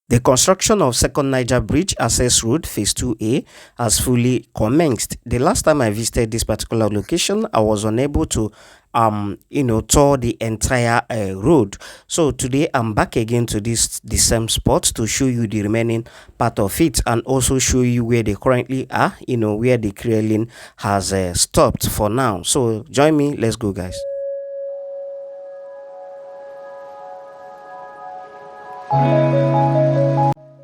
The construction of Second Niger Bridge Access Road Phase 2A has fully commenced. The last time I visited this particular location, I was unable to tour the entire road. So today I'm back again to the same spot to show you the remaining part of it, and also show you where they currently are, where the clearing has stopped for now. So join me, let's go, guys.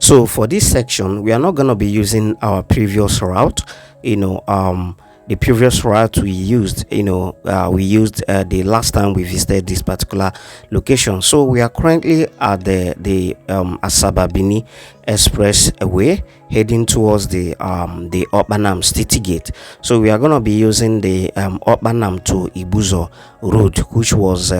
So for this section, we are not going to be using our previous route. The previous route we used, the last time we visited this particular location. So we are currently at the Asaba Bini Expressway, heading towards the Opanam City Gate. So we are going to be using the Opanam to Ibuzo road, which was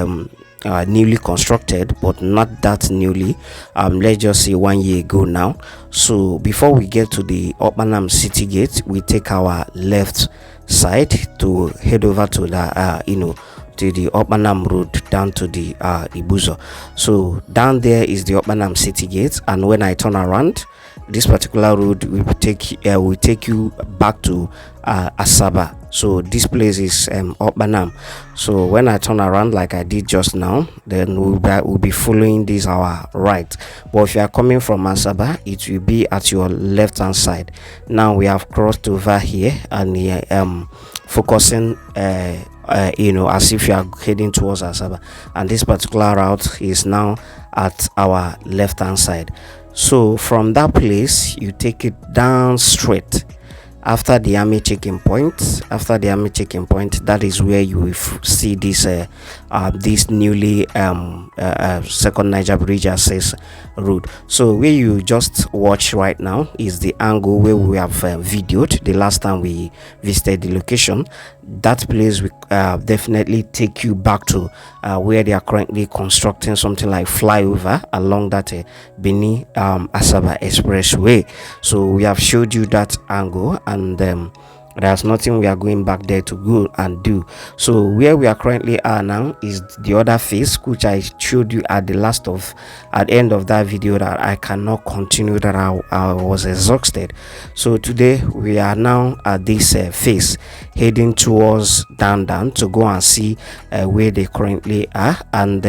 newly constructed, but not that newly, let's just say 1 year ago now. So before we get to the Opanam City Gate, we take our left side to head over to the to the Opanam road down to the Ibuzo. So down there is the Opanam City Gate, and when I turn around, this particular road will take you back to Asaba. So this place is Opanam. So when I turn around like I did just now, then we'll be following this our right. But if you are coming from Asaba, it will be at your left hand side. Now we have crossed over here, and focusing as if you are heading towards Asaba, and this particular route is now at our left hand side. So from that place, you take it down straight after the army checking point. That is where you will see this this newly Second Niger Bridge Access Road. So where you just watch right now is the angle where we have videoed the last time we visited the location. That place will definitely take you back to where they are currently constructing something like flyover along that Bini Asaba Expressway. So we have showed you that angle, and there's nothing we are going back there to go and do. So where we are currently are now is the other phase, which I showed you at the end of that video, that I cannot continue, that I was exhausted. So today we are now at this phase, heading towards down to go and see where they currently are, and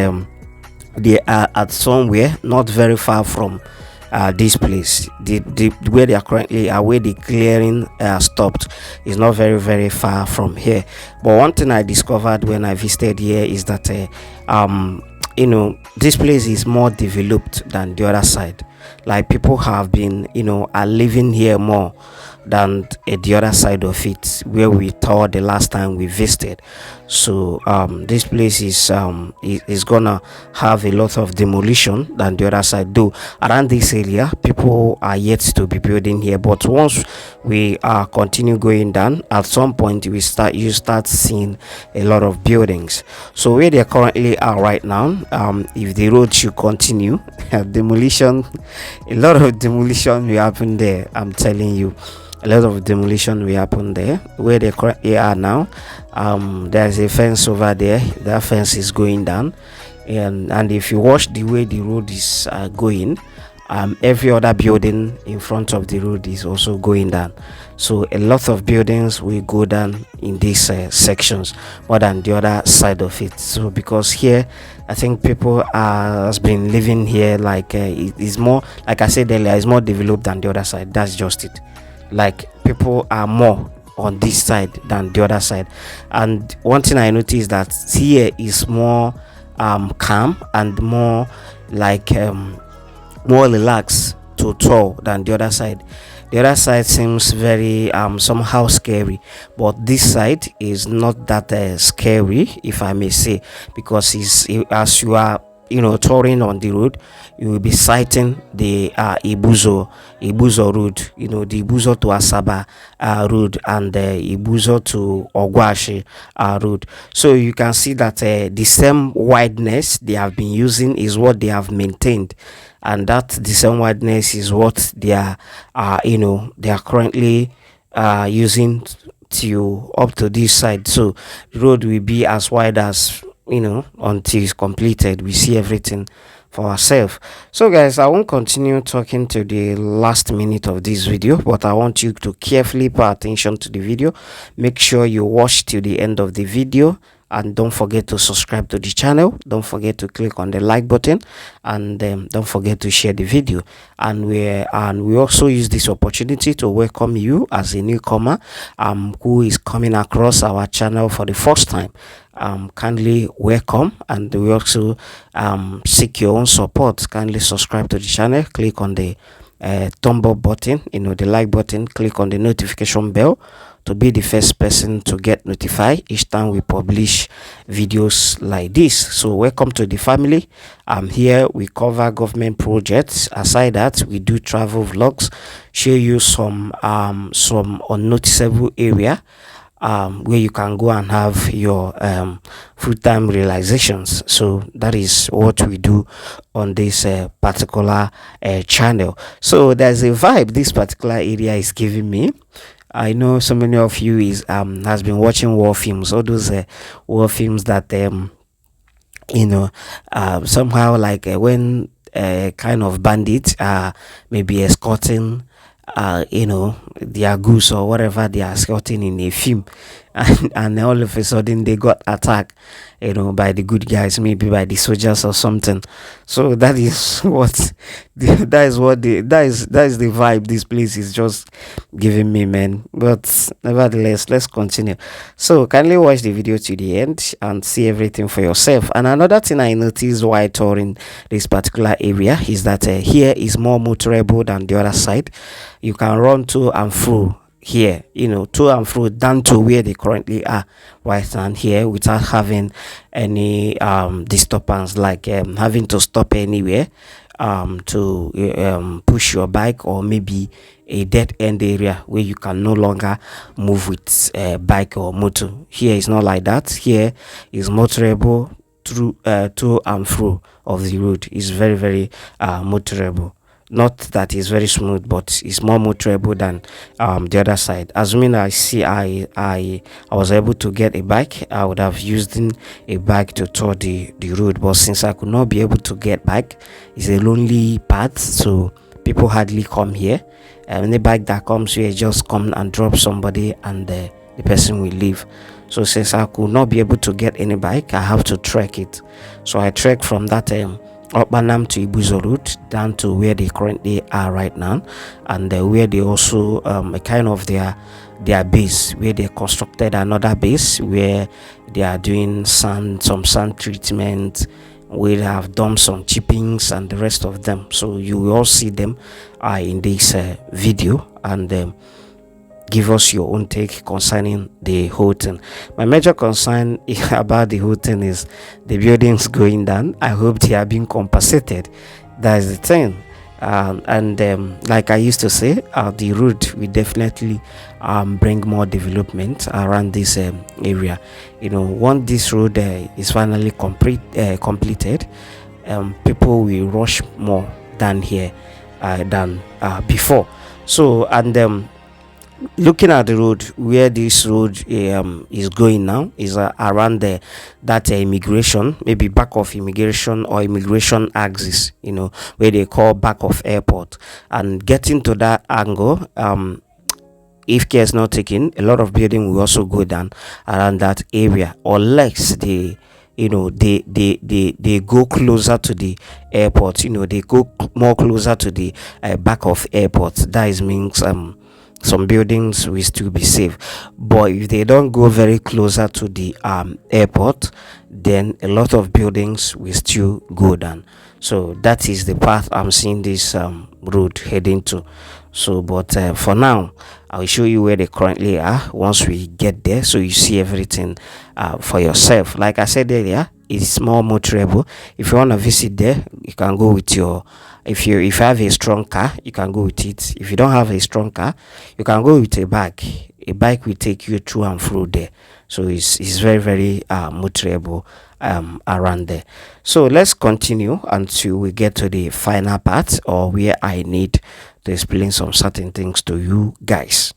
they are at somewhere not very far from this place. The where they are currently are, where the clearing stopped, is not very far from here. But one thing I discovered when I visited here is that this place is more developed than the other side. Like, people have been are living here more than the other side of it, where we thought the last time we visited. So this place is gonna have a lot of demolition than the other side. Though around this area, people are yet to be building here, but once we continue going down, at some point you start seeing a lot of buildings. So where they currently are right now, if the road should continue, demolition, a lot of demolition will happen there. I'm telling you, a lot of demolition will happen there. Where they currently are now, there's a fence over there. That fence is going down, and if you watch the way the road is going, every other building in front of the road is also going down. So a lot of buildings will go down in these sections more than the other side of it. So because here, I think people has been living here, like it is more, like I said earlier, it's more developed than the other side. That's just it. Like, people are more on this side than the other side. And one thing I noticed, that here is more calm and more like more relaxed to tour than the other side. The other side seems very somehow scary, but this side is not that scary, if I may say, because as you are touring on the road, you will be sighting the Ibuzo road, the Ibuzo to Asaba road, and the Ibuzo to Ogwashi road. So you can see that the same wideness they have been using is what they have maintained, and that the same wideness is what they are they are currently using to up to this side. So the road will be as wide as until it's completed. We see everything for ourselves. So guys, I won't continue talking to the last minute of this video, but I want you to carefully pay attention to the video. Make sure you watch till the end of the video, and don't forget to subscribe to the channel. Don't forget to click on the like button, and don't forget to share the video. And we also use this opportunity to welcome you as a newcomer who is coming across our channel for the first time. Kindly welcome, and we also seek your own support. Kindly subscribe to the channel, click on the thumb up button, the like button, click on the notification bell to be the first person to get notified each time we publish videos like this. So welcome to the family. Here we cover government projects. Aside that, we do travel vlogs, show you some unnoticeable area where you can go and have your full-time realizations. So that is what we do on this particular channel. So there's a vibe this particular area is giving me. I know so many of you has been watching war films, all those war films that somehow like when kind of bandits maybe escorting their goose or whatever they are escorting in a film, and all of a sudden they got attacked by the good guys, maybe by the soldiers or something. So that is what that is the vibe this place is just giving me, man. But nevertheless, let's continue. So kindly watch the video to the end and see everything for yourself. And another thing I noticed while touring this particular area is that here is more motorable than the other side. You can run to and fro here, to and fro down to where they currently are right now here without having any disturbance, like having to stop anywhere to push your bike, or maybe a dead end area where you can no longer move with bike or motor. Here is not like that. Here is motorable through to and fro of the road. Is very, very motorable. Not that it's very smooth, but it's more motorable than the other side. Assuming I was able to get a bike, I would have used a bike to tour the road. But since I could not be able to get bike, it's a lonely path, so people hardly come here. Any bike that comes here just come and drop somebody, and the person will leave. So since I could not be able to get any bike, I have to trek it. So I trek from that Okpanam to Ibuzo route down to where they currently are right now, and where they also kind of their base, where they constructed another base where they are doing some sand treatment. We have done some chippings and the rest of them. So you will all see them in this video, and give us your own take concerning the whole thing. My major concern about the whole thing is the buildings going down. I hope they are being compensated. That is the thing. Like I used to say, the road will definitely bring more development around this area. Once this road is finally completed, people will rush more than here than before. So, and looking at the road, where this road is going now is around that immigration, maybe back of immigration or immigration axis, where they call back of airport. And getting to that angle, if care is not taken, a lot of building will also go down around that area, unless they go closer to the airport. They go more closer to the back of airport. That is means some buildings will still be safe, but if they don't go very closer to the airport, then a lot of buildings will still go down. So that is the path I'm seeing this road heading to. So but for now, I'll show you where they currently are once we get there, so you see everything for yourself. Like I said earlier, it's more motorable. If you want to visit there, you can go with your if you have a strong car, you can go with it. If you don't have a strong car, you can go with a bike. A bike will take you through and through there. So it's very, very motorable around there. So let's continue until we get to the final part, or where I need to explain some certain things to you guys.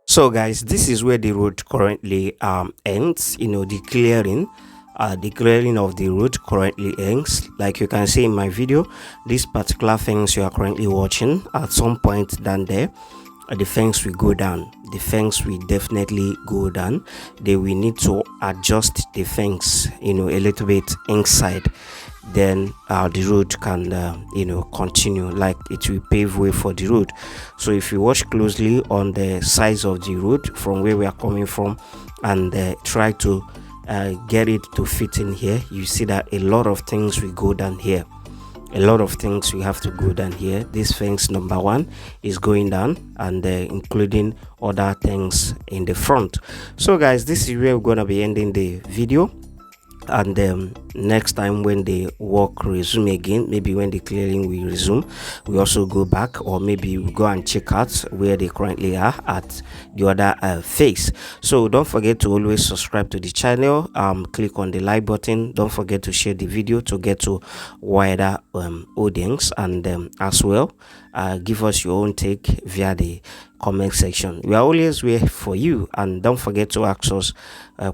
So guys, this is where the road currently ends. The clearing of the road currently ends. Like you can see in my video, these particular things you are currently watching, at some point down there, the fence will go down. The fence will definitely go down. They will need to adjust the fence, a little bit inside. Then the road can, continue, like it will pave way for the road. So if you watch closely on the size of the road from where we are coming from, and try to get it to fit in here, you see that a lot of things will go down here. A lot of things we have to go down here. This fence number one is going down, and including other things in the front. So guys, this is where we're gonna be ending the video, and next time when the work resume again, maybe when the clearing will resume, we also go back, or maybe we go and check out where they currently are at the other phase. So don't forget to always subscribe to the channel, click on the like button, don't forget to share the video to get to wider audience, and as well give us your own take via the comment section. We are always here for you, and don't forget to ask us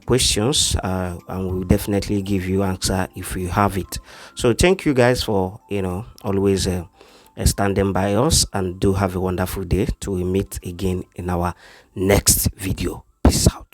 questions, and we'll definitely give you answer if you have it. So thank you guys for always standing by us, and do have a wonderful day till we meet again in our next video. Peace out.